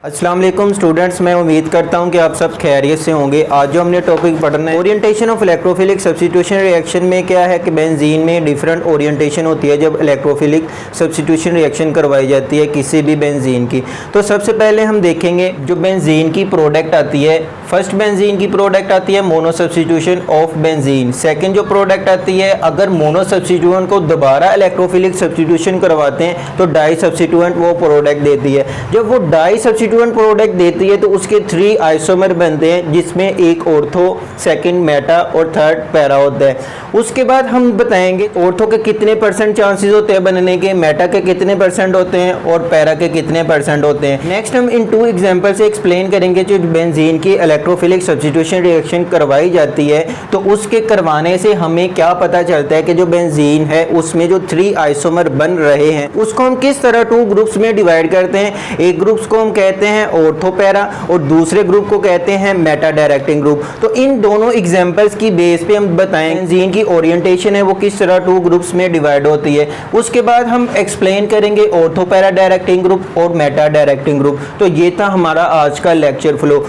अस्सलाम वालेकुम स्टूडेंट्स, मैं उम्मीद करता हूं कि आप सब खैरियत से होंगे। आज जो हमने टॉपिक पढ़ना है orientation of electrophilic substitution reaction में क्या है कि बेंजीन में डिफरेंट ओरिएंटेशन होती है जब इलेक्ट्रोफिलिक सब्स्टिट्यूशन रिएक्शन करवाई जाती है किसी भी बेंजीन की। तो सबसे पहले हम देखेंगे जो बेंजीन की प्रोडक्ट आती है। फर्स्ट बेंजीन की प्रोडक्ट आती है mono substitution of benzene. Second जो प्रोडक्ट आती है, अगर मोनो सब्स्टिट्यूएंट को दोबारा इलेक्ट्रोफिलिक सब्स्टिट्यूशन करवाते हैं तो डाई सब्स्टिट्यूएंट वो प्रोडक्ट देती है। जब वो डाई सब्स्टिट्यूएंट प्रोडक्ट देती है तो उसके 3 आइसोमर बनते हैं जिसमें एक ऑर्थो, सेकंड मेटा और थर्ड पैरा होता है। उसके बाद हम बताएंगे ऑर्थो के कितने परसेंट चांसेस होते हैं बनने के, मेटा के कितने परसेंट होते हैं और पैरा के कितने परसेंट होते हैं। नेक्स्ट हम इन 2 एग्जांपल से एक्सप्लेन करेंगे जो बेंजीन की इलेक्ट्रोफिलिक सब्स्टिट्यूशन रिएक्शन करवाई जाती है तो उसके करवाने से हमें क्या पता चलता है कि जो बेंजीन है उसमें जो 3 आइसोमर बन रहे हैं उसको हम किस तरह 2 ग्रुप्स में डिवाइड करते हैं। एक ग्रुप्स को हम कहते हैं ऑर्थो पैरा और दूसरे ग्रुप को कहते हैं मेटा डायरेक्टिंग ग्रुप। तो इन दोनों एग्जांपल्स की बेस पे हम बताएं बेंजीन की ओरिएंटेशन है वो किस तरह 2 ग्रुप्स में डिवाइड होती है। उसके बाद हम एक्सप्लेन करेंगे ऑर्थो पैरा डायरेक्टिंग ग्रुप और मेटा डायरेक्टिंग ग्रुप। तो ये था हमारा आज का लेक्चर फ्लो।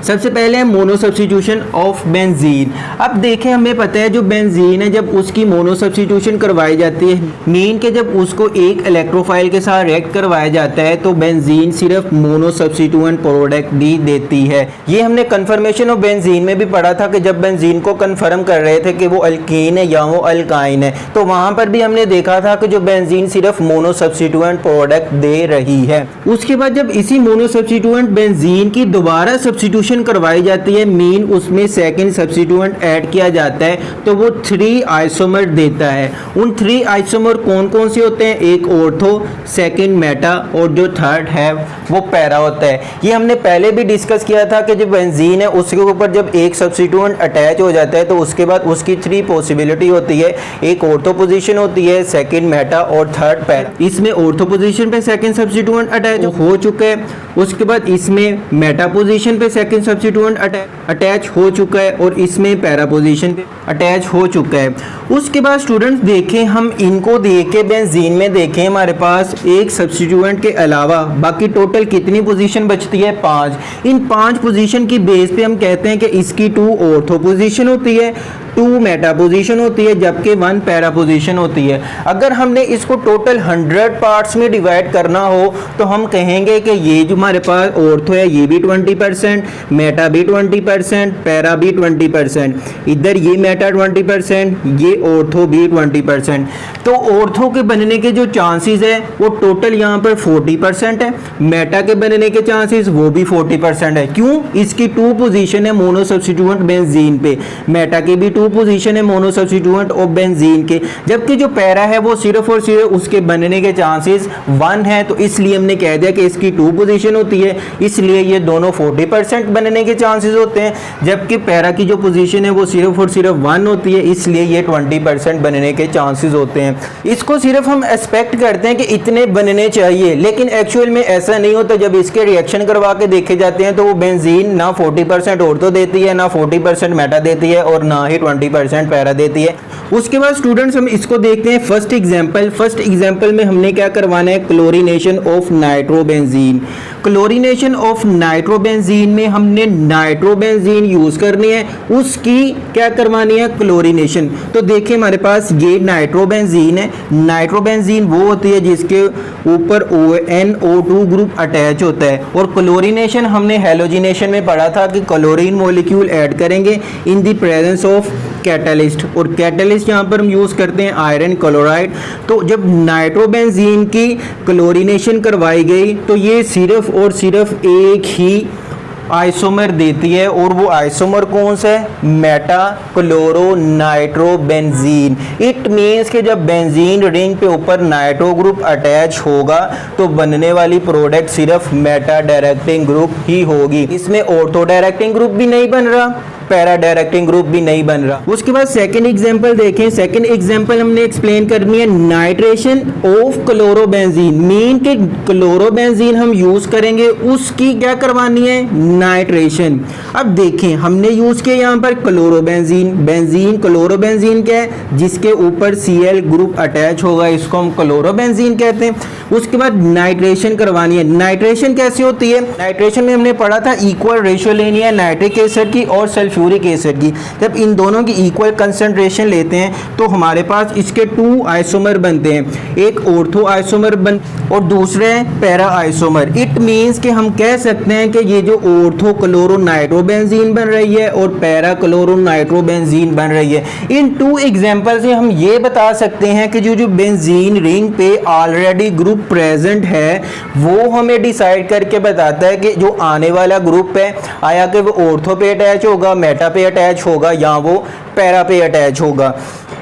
सबसे पहले है मोनो सब्स्टिट्यूशन ऑफ बेंजीन। अब देखें, हमें पता है जो बेंजीन है जब उसकी मोनो सब्स्टिट्यूशन करवाई जाती है, मीन के जब उसको एक इलेक्ट्रोफाइल के साथ रिएक्ट करवाया जाता है तो बेंजीन सिर्फ मोनो सब्स्टिट्यूएंट प्रोडक्ट भी देती है। ये हमने कंफर्मेशन ऑफ बेंजीन में भी पढ़ा था कि जब बेंजीन को कंफर्म कर रहे थे कि वो अल्कीन है या वो अल्काइन है तो वहां पर भी हमने देखा था कि जो बेंजीन सिर्फ मोनो सब्स्टिट्यूएंट प्रोडक्ट दे रही है। उसके बाद जब इसी मोनो सब्स्टिट्यूएंट बेंजीन की दोबारा सब्स्टिट्यूशन करवाई जाती है, मीन उसमें सेकंड सब्स्टिट्यूएंट ऐड किया जाता है तो वो 3 आइसोमर देता है। उन 3 आइसोमर कौन कौन से होते हैं? एक ऑर्थो, सेकंड मेटा और जो थर्ड है वो पैरा होता है। ये हमने पहले भी डिस्कस किया था कि जो बेंजीन है उसके ऊपर जब एक सब्स्टिट्यूएंट अटैच हो जाता है तो उसके बाद उसकी 3 पॉसिबिलिटी होती है। एक ऑर्थो पोजीशन होती है, सेकंड मेटा और थर्ड पैरा। इसमें ऑर्थो पोजीशन पे सेकंड सब्स्टिट्यूएंट अटैच हो चुका है। उसके बाद इसमें मेटा पोजीशन पे सेकंड सब्स्टिट्यूएंट अटैच हो चुका है और इसमें पैरा पोजीशन पे अटैच हो चुका है। उसके बाद स्टूडेंट्स देखें, हम इनको देख के बेंजीन में देखें हमारे पास एक सब्स्टिट्यूएंट के अलावा बाकी टोटल कितनी पोजीशन बचती है? 5। इन 5 पोजीशन की बेस पे हम कहते हैं कि इसकी 2 ऑर्थो पोजीशन होती है, 2 मेटा पोजीशन होती है जबकि 1 पैरा पोजीशन होती है। अगर हमने इसको टोटल 100 पार्ट्स में डिवाइड करना हो तो हम कहेंगे कि ये जो हमारे पास ऑर्थो है ये भी 20%, मेटा भी 20%, पैरा भी 20%, इधर ये मेटा 20%, ये ऑर्थो भी 20%। तो ऑर्थो के बनने के जो चांसेस है वो टोटल यहाँ पर 40% है, मेटा के बनने के चांसेस वो भी 40% है। क्यों? इसकी 2 पोजीशन है मोनो सब्स्टिट्यूएंट बेंजीन पे, मेटा की भी 2 पोजीशन है मोनो सब्स्टिट्यूएंट ऑफ बेंजीन के, जबकि जो पैरा है वो सिर्फ और सिर्फ उसके बनने के चांसेस 1 है। तो इसलिए हमने कह दिया कि इसकी 2 पोजीशन होती है, इसलिए ये दोनों 40% बनने के चांसेस होते हैं, जबकि पैरा की जो पोजीशन है वो सिर्फ और सिर्फ 1 होती है, इसलिए ये 20% बनने के चांसेस होते हैं। इसको सिर्फ हम एक्सपेक्ट करते हैं कि इतने बनने चाहिए, लेकिन एक्चुअल में ऐसा नहीं होता। जब इसके रिएक्शन करवा के देखे जाते हैं तो वो बेंजीन ना 40% ऑर्थो देती है, ना 40% मेटा देती है और ना ही 20% पैरा देती है। उसके बाद स्टूडेंट्स हम इसको देखते हैं फर्स्ट एग्जांपल में हमने क्या करवाना है? Chlorination of nitrobenzene. Chlorination of nitrobenzene में हमने नाइट्रोबेंजीन यूज करनी है, उसकी क्या करवानी है? क्लोरीनेशन। तो देखिए हमारे पास ये नाइट्रोबेंजीन है। नाइट्रोबेंजीन वो होती है जिसके ऊपर NO2 ग्रुप अटैच होता है, और क्लोरीनेशन हमने हैलोजिनेशन में पढ़ा था कि क्लोरीन मॉलिक्यूल ऐड करेंगे in the presence of catalyst, और कैटलिस्ट यहाँ पर हम यूज करते हैं आयरन क्लोराइड। तो जब नाइट्रोबेंजीन की क्लोरीनेशन करवाई गई तो ये सिर्फ और सिर्फ एक ही आइसोमर देती है, और वो आइसोमर कौन सा है? Meta chloro nitrobenzene. It means कि जब बेंजीन रिंग पे ऊपर नाइट्रो ग्रुप अटैच होगा तो बनने वाली प्रोडक्ट सिर्फ मेटा डायरेक्टिंग ग्रुप ही होगी। इसमें ऑर्थो डायरेक्टिंग ग्रुप भी नहीं बन रहा, पैरा डायरेक्टिंग ग्रुप भी नहीं बन रहा। उसके बाद सेकंड एग्जांपल देखें। सेकंड एग्जांपल हमने एक्सप्लेन करनी है नाइट्रेशन ऑफ क्लोरोबेंजीन। मीन के क्लोरोबेंजीन हम यूज करेंगे, उसकी क्या करवानी है, नाइट्रेशन। अब देखें हमने यूज किया यहाँ पर क्लोरोबेंजीन। बेंजीन क्लोरोबेंजीन क्या है, जिसके ऊपर Cl ग्रुप अटैच होगा, इसको हम क्लोरोबेंजीन कहते हैं। उसके बाद नाइट्रेशन करवानी है। नाइट्रेशन कैसे होती है, नाइट्रेशन में हमने पढ़ा था इक्वल रेशियो लेनी है नाइट्रिक एसिड की और सल्फ्यूरिक एसिड की। जब इन दोनों की इक्वल कंसंट्रेशन लेते हैं तो हमारे पास इसके 2 आइसोमर बनते हैं, एक ऑर्थो आइसोमर और दूसरे पैरा आइसोमर। इट मींस कि हम कह सकते हैं कि ये जो ऑर्थो क्लोरो नाइट्रोबेंजीन बन रही है और पैरा क्लोरो नाइट्रोबेंजीन बन रही है। इन 2 एग्जांपल से हम ये बता सकते हैं कि जो बेंजीन रिंग पे ऑलरेडी ग्रुप प्रेजेंट है वो हमें डिसाइड करके बताता है कि जो आने वाला ग्रुप है आया कि वो ऑर्थो पे अटैच होगा, मेटा पे अटैच होगा या वो पैरा पे अटैच होगा।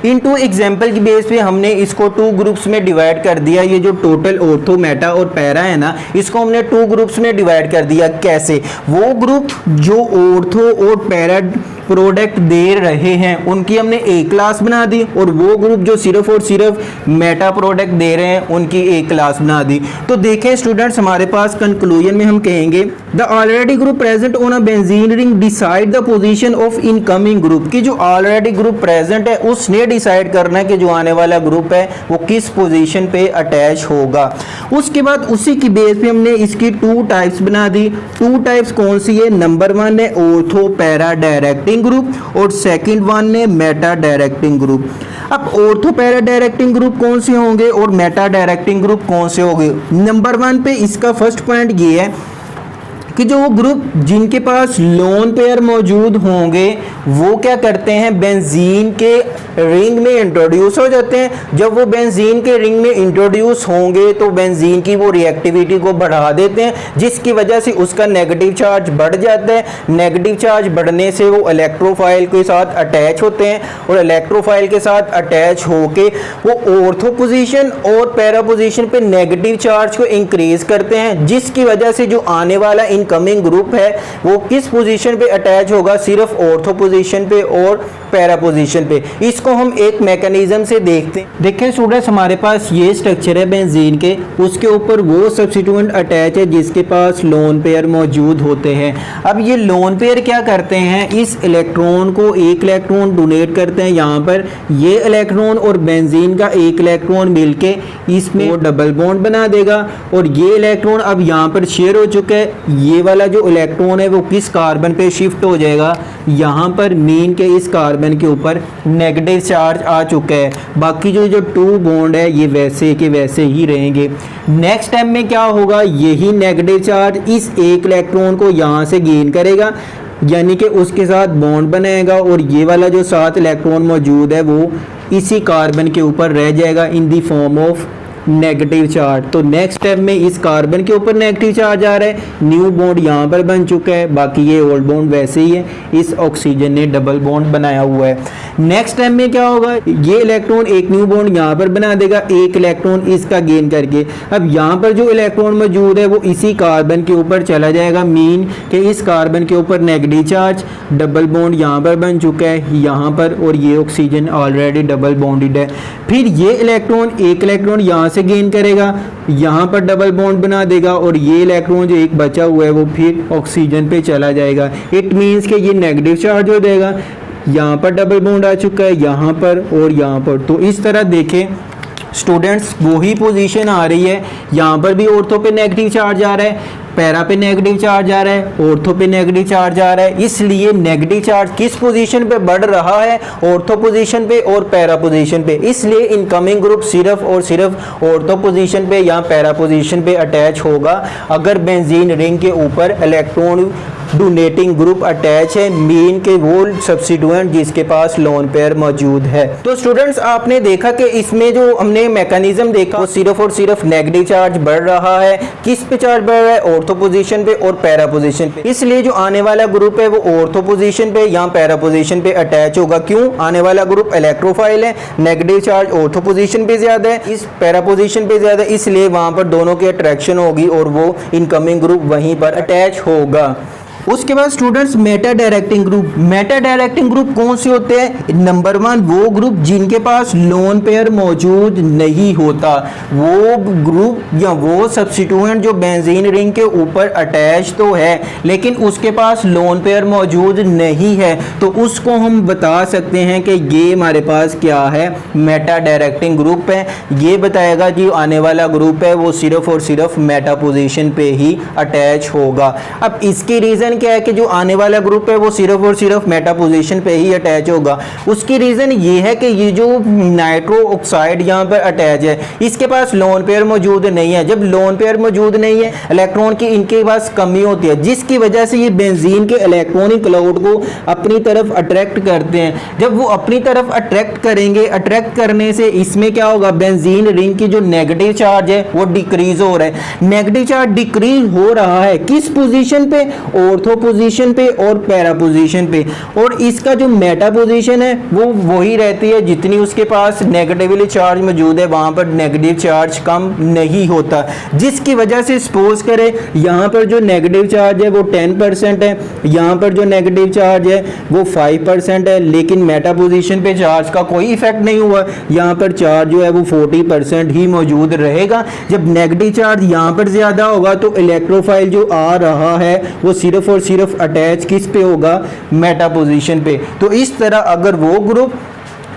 इन 2 एग्जाम्पल की बेस पे हमने इसको 2 ग्रुप्स में डिवाइड कर दिया। ये जो टोटल ऑर्थो मेटा और पैरा है ना, इसको हमने 2 ग्रुप्स में डिवाइड कर दिया। कैसे, वो ग्रुप जो ऑर्थो और पैरा प्रोडक्ट दे रहे हैं उनकी हमने एक क्लास बना दी, और वो ग्रुप जो सिर्फ और सिर्फ मेटा प्रोडक्ट दे रहे हैं उनकी एक क्लास बना दी। तो देखें स्टूडेंट्स, हमारे पास कंक्लूजन में हम कहेंगे the already group present on a benzene ring decide the position of incoming group. की जो ऑलरेडी ग्रुप प्रेजेंट है उसने डिसाइड करना है कि जो आने वाला ग्रुप है वो किस पोजीशन पे अटैच होगा। उसके बाद उसी की बेस पे हमने इसकी 2 टाइप्स बना दी। 2 टाइप्स कौन सी है, नंबर 1 है ऑर्थो पैरा डायरेक्टिंग ग्रुप और सेकंड वन है मेटा डायरेक्टिंग ग्रुप। अब ऑर्थो पैरा डायरेक्टिंग ग्रुप कौन से होंगे और मेटा डायरेक्टिंग ग्रुप कौन से होंगे। नंबर 1 पे इसका फर्स्ट पॉइंट ये है कि जो ग्रुप जिनके पास लोन पेयर मौजूद होंगे वो क्या करते हैं, बेंजीन के रिंग में इंट्रोड्यूस हो जाते हैं। जब वो बेंजीन के रिंग में इंट्रोड्यूस होंगे तो बेंजीन की वो रिएक्टिविटी को बढ़ा देते हैं, जिसकी वजह से उसका नेगेटिव चार्ज बढ़ जाता है। नेगेटिव चार्ज बढ़ने से वो इलेक्ट्रोफाइल के साथ अटैच होते हैं और इलेक्ट्रोफाइल के साथ अटैच होके वो ऑर्थो पोजीशन और पैरा पोजीशन पे नेगेटिव चार्ज को इंक्रीज करते हैं, जिसकी वजह से जो आने वाला इनकमिंग ग्रुप है वो किस पोजीशन पे अटैच होगा, सिर्फ ऑर्थो पोजीशन पे और पैरा पोजीशन पे। इसको हम एक मैकेनिज्म से देखते हैं। देखें स्टूडेंट्स, हमारे पास ये स्ट्रक्चर है बेंजीन के, उसके ऊपर वो सब्स्टिट्यूएंट अटैच है जिसके पास लोन पेयर मौजूद होते हैं। अब ये लोन पेयर क्या करते हैं, इस इलेक्ट्रॉन को एक इलेक्ट्रॉन डोनेट करते हैं यहाँ पर। ये इलेक्ट्रॉन और बेंजीन का एक इलेक्ट्रॉन मिलके इसमें वो डबल बॉन्ड बना देगा और ये इलेक्ट्रॉन अब यहाँ पर शेयर हो चुका है। ये वाला जो इलेक्ट्रॉन है वो किस कार्बन पे शिफ्ट हो जाएगा, यहाँ पर मीन के इस कार्बन के ऊपर नेगेटिव चार्ज आ चुका है। बाकी जो 2 बॉन्ड है ये वैसे के वैसे ही रहेंगे। नेक्स्ट टाइम में क्या होगा, यही नेगेटिव चार्ज इस एक इलेक्ट्रॉन को यहाँ से गेन करेगा, यानी कि उसके साथ बॉन्ड बनाएगा और ये वाला जो 7 इलेक्ट्रॉन मौजूद है वो इसी कार्बन के ऊपर रह जाएगा in the form of negative charge. तो नेक्स्ट स्टेप में इस कार्बन के ऊपर नेगेटिव चार्ज आ रहा है, न्यू बॉन्ड यहाँ पर बन चुका है, बाकी ये ओल्ड बॉन्ड वैसे ही है, इस ऑक्सीजन ने डबल बॉन्ड बनाया हुआ है। नेक्स्ट स्टेप में क्या होगा, ये इलेक्ट्रॉन एक न्यू बॉन्ड यहाँ पर बना देगा, एक इलेक्ट्रॉन इसका गेन करके। अब यहाँ पर जो इलेक्ट्रॉन मौजूद है वो इसी कार्बन के ऊपर चला जाएगा, मीन कि इस कार्बन के ऊपर नेगेटिव चार्ज, डबल बॉन्ड यहाँ पर बन चुका है यहाँ पर, और ये ऑक्सीजन ऑलरेडी डबल बॉन्डेड है। फिर ये इलेक्ट्रॉन एक इलेक्ट्रॉन यहाँ से गेन करेगा, यहाँ पर डबल बॉन्ड बना देगा और ये इलेक्ट्रॉन जो एक बचा हुआ है वो फिर ऑक्सीजन पे चला जाएगा। इट मीन्स कि ये नेगेटिव चार्ज हो जाएगा, यहाँ पर डबल बॉन्ड आ चुका है यहाँ पर और यहाँ पर। तो इस तरह देखें स्टूडेंट्स, वही पोजीशन आ रही है, यहाँ पर भी ऑर्थो पे नेगेटिव चार्ज आ रहा है, पैरा पे नेगेटिव चार्ज आ रहा है, ऑर्थो पे नेगेटिव चार्ज आ रहा है। इसलिए नेगेटिव चार्ज किस पोजीशन पे बढ़ रहा है, ऑर्थो पोजीशन पे और पैरा पोजीशन पे। इसलिए इनकमिंग ग्रुप सिर्फ और सिर्फ ऑर्थो पोजीशन पे या पैरा पोजीशन पे अटैच होगा अगर बेंजीन रिंग के ऊपर इलेक्ट्रॉन डोनेटिंग ग्रुप अटैच है, मीन के वो सब्स्टिट्यूएंट जिसके पास लोन पेयर मौजूद है। तो स्टूडेंट्स, आपने देखा कि इसमें जो हमने मैकेनिज्म देखा वो सिर्फ और सिर्फ नेगेटिव चार्ज बढ़ रहा है। किस पे चार्ज बढ़ रहा है, ऑर्थो पोजीशन पे और पैरा पोजीशन पे। इसलिए जो आने वाला ग्रुप है वो ऑर्थो पोजीशन पे या पैरा पोजीशन पे अटैच होगा। क्यों, आने वाला ग्रुप इलेक्ट्रोफाइल है, नेगेटिव चार्ज ऑर्थो पोजीशन पे ज्यादा है, इस पैरा पोजीशन पे ज्यादा, इसलिए वहां पर दोनों की अट्रैक्शन होगी और वो इनकमिंग ग्रुप वहीं पर अटैच होगा। उसके बाद students Meta directing group. Meta directing group कौन से होते हैं? नंबर 1 वो ग्रुप जिनके पास लोन पेयर मौजूद नहीं होता, वो ग्रुप या वो सब्स्टिट्यूएंट जो बेंजीन रिंग के ऊपर अटैच तो है लेकिन उसके पास लोन पेयर मौजूद नहीं है, तो उसको हम बता सकते हैं कि ये हमारे पास क्या है, मेटा डायरेक्टिंग ग्रुप है। ये बताएगा कि आने वाला ग्रुप है वो सिर्फ और सिर्फ मेटा पोजीशन पे ही अटैच होगा। अब इसकी रीज़न क्या है कि जो आने वाला ग्रुप है वो सिर्फ और सिर्फ मेटा पोजीशन पे ही अटैच होगा? उसकी रीज़न ये है कि ये जो नाइट्रो ऑक्साइड यहाँ पर अटैच है इसके पास लोन पेयर मौजूद नहीं है। जब लोन पेयर मौजूद नहीं है, इलेक्ट्रॉन की इनके पास कमी होती है, जिसकी वजह से ये बेंजीन के इलेक्ट्रॉनिक क्लाउड को अपनी तरफ अट्रैक्ट करते हैं। जब वो अपनी तरफ अट्रैक्ट करेंगे, अट्रैक्ट करने से इसमें क्या होगा, बेंजीन रिंग की जो नेगेटिव चार्ज है वो डिक्रीज हो रहा है। नेगेटिव चार्ज डिक्रीज हो रहा है किस पोजीशन पे? ऑर्थो पोजीशन पे और पैरा पोजीशन पे। और इसका जो मेटा पोजीशन है वो वही रहती है जितनी उसके पास नेगेटिवली चार्ज मौजूद है, वहां पर नेगेटिव चार्ज कम नहीं होता। जिसकी वजह से सपोज करें यहाँ पर जो नेगेटिव चार्ज है वो 10% है, यहाँ पर जो नेगेटिव चार्ज है वो 5% है, लेकिन मेटा पोजीशन पे चार्ज का कोई इफेक्ट नहीं हुआ, यहाँ पर चार्ज जो है वो 40% ही मौजूद रहेगा। जब नेगेटिव चार्ज यहाँ पर ज़्यादा होगा तो इलेक्ट्रोफाइल जो आ रहा है वो सिर्फ और सिर्फ अटैच किस पे होगा, मेटा पोजीशन पे। तो इस तरह अगर वो ग्रुप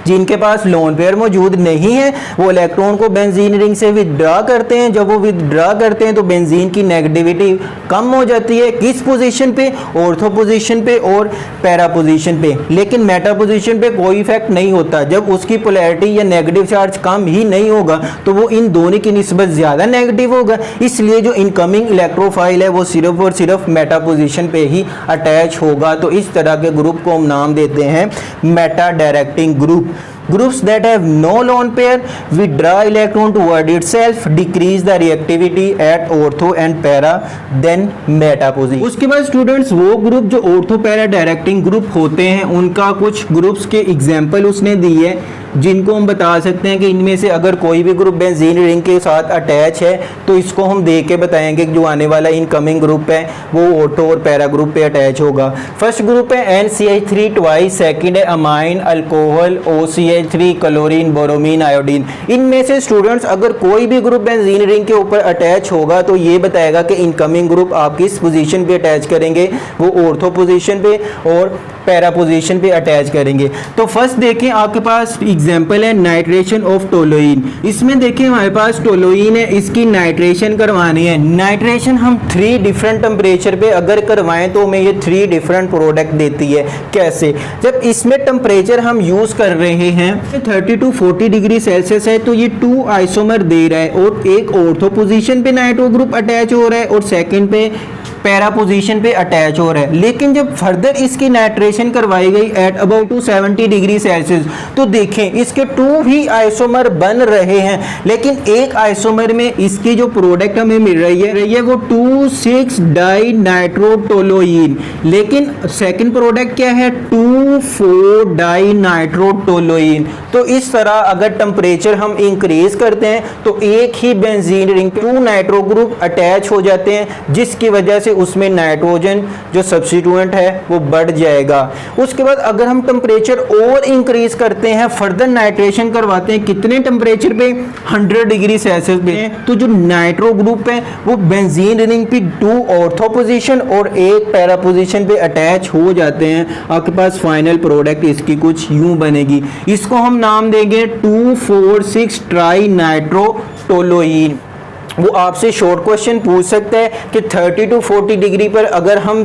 जिनके पास लोन पेयर मौजूद नहीं है वो इलेक्ट्रॉन को बेंजीन रिंग से विदड्रा करते हैं, जब वो विदड्रा करते हैं तो बेंजीन की नेगेटिविटी कम हो जाती है किस पोजीशन पे, ऑर्थो पोजीशन पे और पैरा पोजीशन पे। लेकिन मेटा पोजीशन पे कोई इफेक्ट नहीं होता, जब उसकी पोलैरिटी या नेगेटिव चार्ज कम ही नहीं होगा तो वो इन दोनों की निस्बत ज़्यादा नेगेटिव होगा, इसलिए जो इनकमिंग इलेक्ट्रोफाइल है वो सिर्फ और सिर्फ मेटा पोजीशन पे ही अटैच होगा। तो इस तरह के ग्रुप को हम नाम देते हैं Meta directing group. Groups that have no lone pair withdraw electron toward itself, decrease the reactivity at ortho and para then meta position। उसके बाद स्टूडेंट्स वो ग्रुप जो ऑर्थो पैरा डायरेक्टिंग ग्रुप होते हैं उनका कुछ ग्रुप्स के एग्जांपल उसने दी है जिनको हम बता सकते हैं कि इनमें से अगर कोई भी ग्रुप बेंजीन रिंग के साथ अटैच है तो इसको हम देख के बताएंगे कि जो आने वाला इनकमिंग ग्रुप है वो ऑर्थो और पैरा ग्रुप पे अटैच होगा। फर्स्ट ग्रुप है NCH3 ट्वाइस, सेकंड है amine alcohol OCH3 chlorine bromine iodine. इनमें से स्टूडेंट्स अगर कोई भी ग्रुप बेंजीन रिंग के ऊपर अटैच होगा तो ये बताएगा कि इनकमिंग ग्रुप आप किस पोजीशन पे अटैच करेंगे, वो ऑर्थो पोजीशन पे और पैरा पोजीशन पे अटैच करेंगे। तो फर्स्ट देखें आपके पास एग्जांपल है नाइट्रेशन ऑफ टोलोइन। इसमें देखें हमारे पास टोलोइन है, इसकी नाइट्रेशन करवानी है। नाइट्रेशन हम 3 डिफरेंट टेम्परेचर पे अगर करवाएं तो हमें ये 3 डिफरेंट प्रोडक्ट देती है। कैसे? जब इसमें टेम्परेचर हम यूज कर रहे हैं 30 to 40 डिग्री सेल्सियस है तो ये 2 आइसोमर दे रहा है और एक ऑर्थो पोजीशन पे नाइट्रो ग्रुप अटैच हो रहा है और सेकंड पे पैरा पोजीशन पे अटैच हो रहा है। लेकिन जब फर्दर इसकी नाइट्रेशन करवाई गई एट अबाउट 270 डिग्री सेल्सियस तो देखें इसके 2 ही आइसोमर बन रहे हैं, लेकिन एक आइसोमर में इसकी जो प्रोडक्ट हमें मिल रही है वो 2,6 डाई नाइट्रोटोलोइन, लेकिन सेकंड प्रोडक्ट क्या है 2,4 डाई नाइट्रोटोलोइन। तो इस तरह अगर टेम्परेचर हम इंक्रीज करते हैं तो एक ही benzene ring 2 nitro group attach हो जाते हैं, जिसकी वजह से उसमें नाइट्रोजन जो सब्स्टिट्यूएंट है वो बढ़ जाएगा। उसके बाद अगर हम टेम्परेचर और इंक्रीज करते हैं, फर्दर नाइट्रेशन करवाते हैं कितने टेम्परेचर पे 100 डिग्री सेल्सियस पे, तो जो नाइट्रो ग्रुप है वो बेंजीन रिंग पे 2 ऑर्थो पोजीशन और एक पैरा पोजीशन पे अटैच हो जाते हैं। आपके पास फाइनल प्रोडक्ट इसकी कुछ यूं बनेगी, इसको हम नाम देंगे 2,4,6 ट्राई नाइट्रोटोलोइन। वो आपसे शॉर्ट क्वेश्चन पूछ सकता है कि 30 to 40 डिग्री पर अगर हम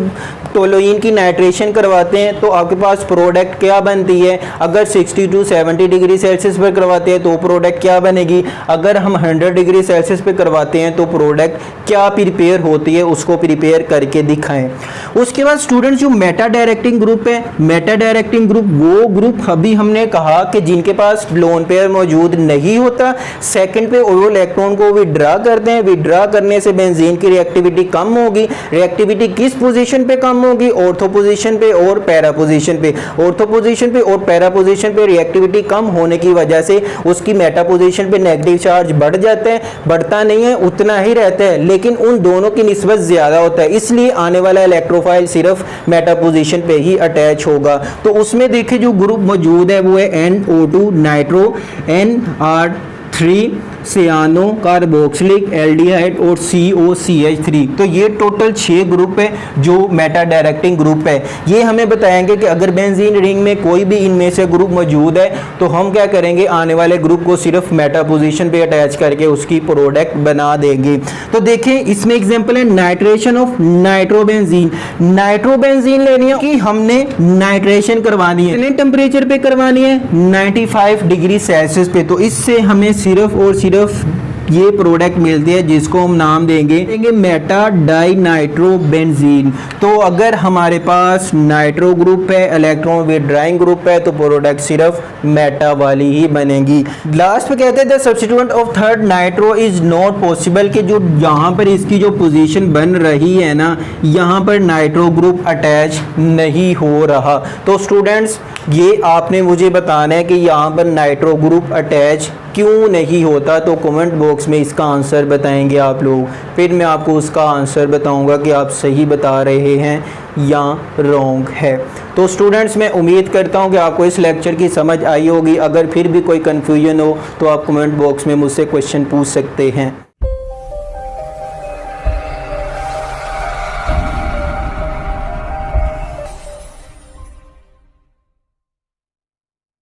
टोलोइन की नाइट्रेशन करवाते हैं तो आपके पास प्रोडक्ट क्या बनती है, अगर 60 to 70 डिग्री सेल्सियस पर करवाते हैं तो प्रोडक्ट क्या बनेगी, अगर हम 100 डिग्री सेल्सियस पे करवाते हैं तो प्रोडक्ट क्या प्रिपेयर होती है, उसको प्रिपेयर करके दिखाएं। उसके बाद स्टूडेंट्स जो मेटा डायरेक्टिंग ग्रुप है, मेटा डायरेक्टिंग ग्रुप वो ग्रुप अभी हमने कहा कि जिनके पास लोन पेयर मौजूद नहीं होता, सेकंड पे वो इलेक्ट्रॉन को विड्रा करते हैं, विड्रा करने से बेंजीन की रिएक्टिविटी कम होगी। रिएक्टिविटी किस पोजीशन पे कम होगी ऑर्थो पोजीशन पे और पैरा पोजीशन पे। ऑर्थो पोजीशन पे और पैरा पोजीशन पे रिएक्टिविटी कम होने की वजह से उसकी मेटा पोजीशन पे नेगेटिव चार्ज बढ़ जाता है, बढ़ता नहीं है, उतना ही रहता है, लेकिन उन दोनों की निस्बत ज्यादा होता है, इसलिए आने वाला इलेक्ट्रोफाइल सिर्फ मेटा पोजीशन पे ही अटैच होगा। तो उसमें देखिए जो ग्रुप मौजूद है वो है NO2 nitro, NR3 सियानो carboxylic aldehyde और COCH3। तो ये टोटल 6 ग्रुप है जो मेटा डायरेक्टिंग ग्रुप है। ये हमें बताएंगे कि अगर बेंजीन रिंग में कोई भी इनमें से ग्रुप मौजूद है तो हम क्या करेंगे, आने वाले ग्रुप को सिर्फ मेटा पोजीशन पे अटैच करके उसकी प्रोडक्ट बना देंगे। तो देखें इसमें एग्जांपल है नाइट्रेशन ऑफ नाइट्रोबेंजीन। नाइट्रोबेंजीन लेनी है कि हमने नाइट्रेशन करवानी है, कितने टेम्परेचर पे करवानी है, 95 डिग्री सेल्सियस पे। तो इससे हमें सिर्फ और सिर्फ ये प्रोडक्ट मिलती है जिसको हम नाम देंगे मेटा डाई नाइट्रोबेंजीन। तो अगर हमारे पास नाइट्रो ग्रुप है, इलेक्ट्रॉन विथड्राइंग ग्रुप है, तो प्रोडक्ट सिर्फ मेटा वाली ही बनेगी। लास्ट में कहते हैं the substituent of third nitro is not possible, कि जो यहाँ पर इसकी जो पोजीशन बन रही है ना, यहाँ पर नाइट्रो ग्रुप अटैच नहीं हो रहा। तो स्टूडेंट्स ये आपने मुझे बताना है कि यहाँ पर नाइट्रो ग्रुप अटैच क्यों नहीं होता। तो कमेंट बॉक्स में इसका आंसर बताएंगे आप लोग, फिर मैं आपको उसका आंसर बताऊंगा कि आप सही बता रहे हैं या रॉन्ग है। तो स्टूडेंट्स मैं उम्मीद करता हूं कि आपको इस लेक्चर की समझ आई होगी। अगर फिर भी कोई कन्फ्यूजन हो तो आप कमेंट बॉक्स में मुझसे क्वेश्चन पूछ सकते हैं।